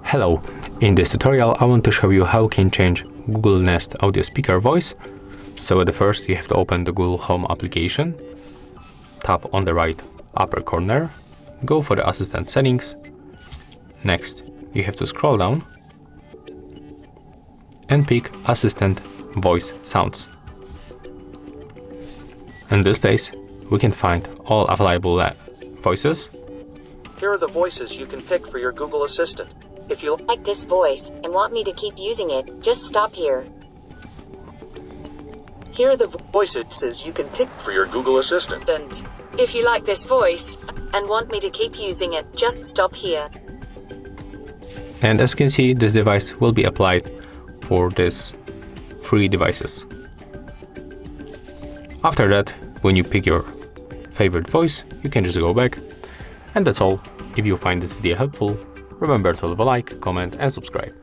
Hello, in this tutorial I want to show you how you can change Google Nest audio speaker voice. So at first you have to open the Google Home application, tap on the right upper corner, go for the assistant settings. Next you have to scroll down and pick assistant voice sounds. In this place we can find all available voices. Here are the voices you can pick for your Google Assistant. If you like this voice and want me to keep using it, just stop here. Here are the voices you can pick for your Google Assistant. And if you like this voice and want me to keep using it, just stop here. And as you can see, this device will be applied for these 3 devices. After that, when you pick your favorite voice, you can just go back. And that's all. If you find this video helpful, remember to leave a like, comment and subscribe.